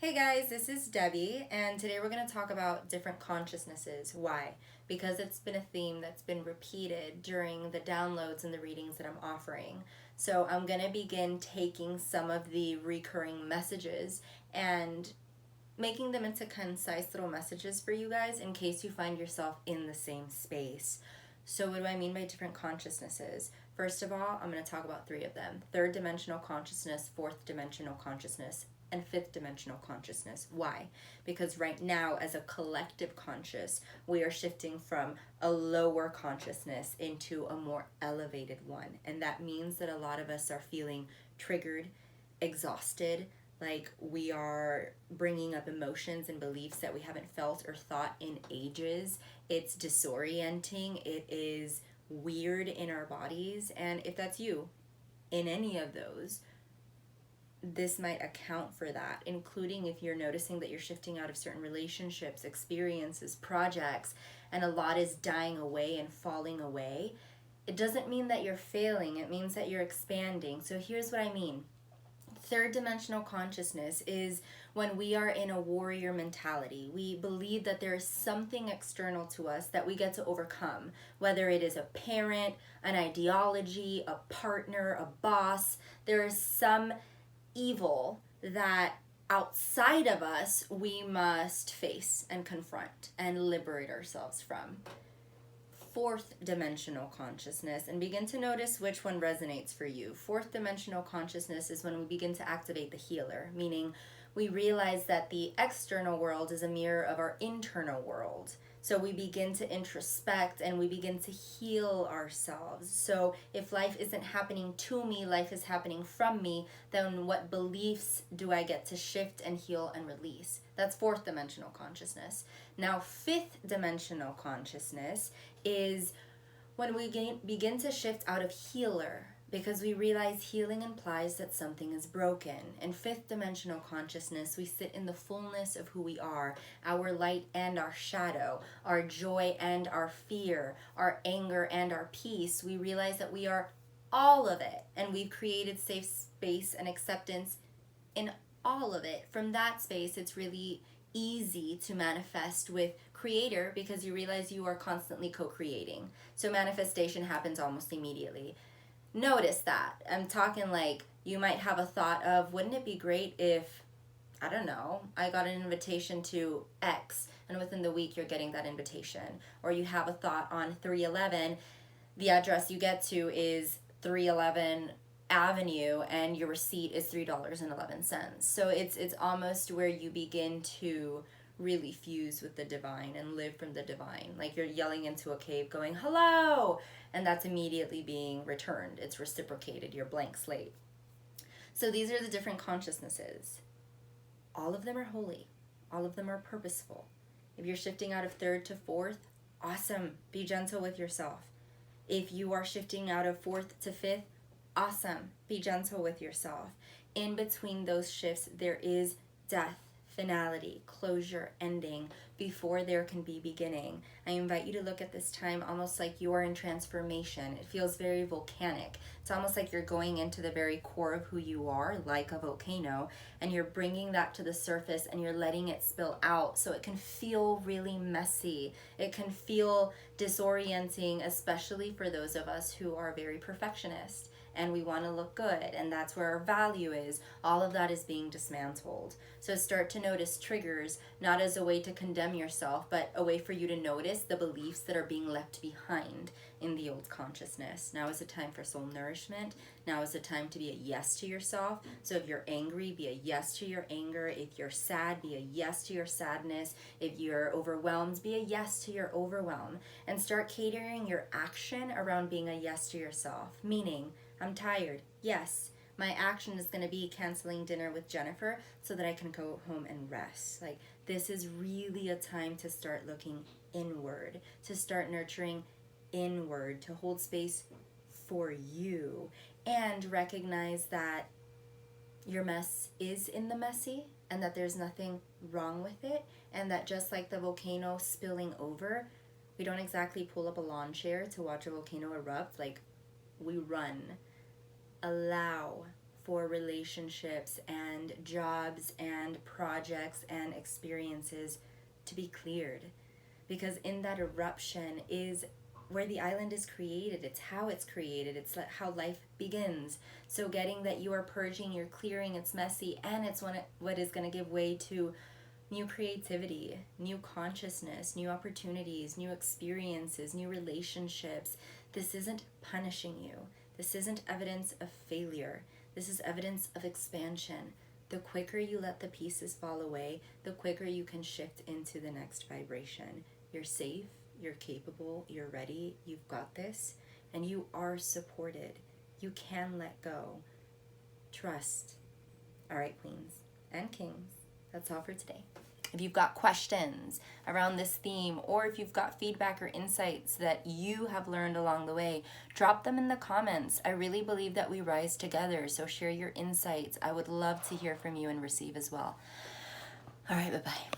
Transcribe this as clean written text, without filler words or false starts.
Hey guys, this is Debbie, and today we're going to talk about different consciousnesses. Why? Because it's been a theme that's been repeated during the downloads and the readings that I'm offering. So I'm going to begin taking some of the recurring messages and making them into concise little messages for you guys in case you find yourself in the same space. So, what do I mean by different consciousnesses? First of all, I'm going to talk about three of them: third dimensional consciousness, fourth dimensional consciousness, and fifth dimensional consciousness. Why? Because right now, as a collective conscious, we are shifting from a lower consciousness into a more elevated one. And that means that a lot of us are feeling triggered, exhausted, like we are bringing up emotions and beliefs that we haven't felt or thought in ages. It's disorienting, it is weird in our bodies. And if that's you, in any of those, this might account for that, including if you're noticing that you're shifting out of certain relationships, experiences, projects, and a lot is dying away and falling away. It doesn't mean that you're failing, it means that you're expanding. So here's what I mean. Third dimensional consciousness is when we are in a warrior mentality. We believe that there is something external to us that we get to overcome, whether it is a parent, an ideology, a partner, a boss. There is some evil that outside of us we must face and confront and liberate ourselves from. Fourth dimensional consciousness, and begin to notice which one resonates for you. Fourth dimensional consciousness is when we begin to activate the healer, meaning we realize that the external world is a mirror of our internal world. So we begin to introspect and we begin to heal ourselves. So if life isn't happening to me, life is happening from me, then what beliefs do I get to shift and heal and release? That's fourth dimensional consciousness. Now, fifth dimensional consciousness is when we begin to shift out of healer, because we realize healing implies that something is broken. In fifth dimensional consciousness, we sit in the fullness of who we are, our light and our shadow, our joy and our fear, our anger and our peace. We realize that we are all of it, and we've created safe space and acceptance in all of it. From that space, it's really easy to manifest with creator because you realize you are constantly co-creating. So manifestation happens almost immediately. Notice that. I'm talking like you might have a thought of, wouldn't it be great if, I don't know, I got an invitation to X, and within the week you're getting that invitation. Or you have a thought on 311, the address you get to is 311 Avenue, and your receipt is $3.11. So it's almost where you begin to really fuse with the divine and live from the divine. Like you're yelling into a cave going, hello! And that's immediately being returned. It's reciprocated, your blank slate. So these are the different consciousnesses. All of them are holy. All of them are purposeful. If you're shifting out of third to fourth, awesome. Be gentle with yourself. If you are shifting out of fourth to fifth, awesome. Be gentle with yourself. In between those shifts, there is death, finality, closure, ending, before there can be beginning. I invite you to look at this time almost like you are in transformation. It feels very volcanic. It's almost like you're going into the very core of who you are, like a volcano, and you're bringing that to the surface and you're letting it spill out so it can feel really messy. It can feel disorienting, especially for those of us who are very perfectionist and we want to look good, and that's where our value is. All of that is being dismantled. So start to notice triggers, not as a way to condemn yourself, but a way for you to notice the beliefs that are being left behind in the old consciousness. Now is the time for soul nourishment. Now is the time to be a yes to yourself. So if you're angry, be a yes to your anger. If you're sad, be a yes to your sadness. If you're overwhelmed, be a yes to your overwhelm. And start catering your action around being a yes to yourself. Meaning, I'm tired. Yes. My action is going to be canceling dinner with Jennifer so that I can go home and rest. Like, this is really a time to start looking inward, to start nurturing inward, to hold space for you, and recognize that your mess is in the messy and that there's nothing wrong with it, and that just like the volcano spilling over, we don't exactly pull up a lawn chair to watch a volcano erupt. Like, we run. Allow for relationships and jobs and projects and experiences to be cleared. Because in that eruption is where the island is created. It's how it's created. It's how life begins. So getting that you are purging, you're clearing, it's messy, and it's what is going to give way to new creativity, new consciousness, new opportunities, new experiences, new relationships. This isn't punishing you. This isn't evidence of failure. This is evidence of expansion. The quicker you let the pieces fall away, the quicker you can shift into the next vibration. You're safe, you're capable, you're ready, you've got this, and you are supported. You can let go. Trust. All right, queens and kings, that's all for today. If you've got questions around this theme, or if you've got feedback or insights that you have learned along the way, drop them in the comments. I really believe that we rise together, so share your insights. I would love to hear from you and receive as well. All right, bye-bye.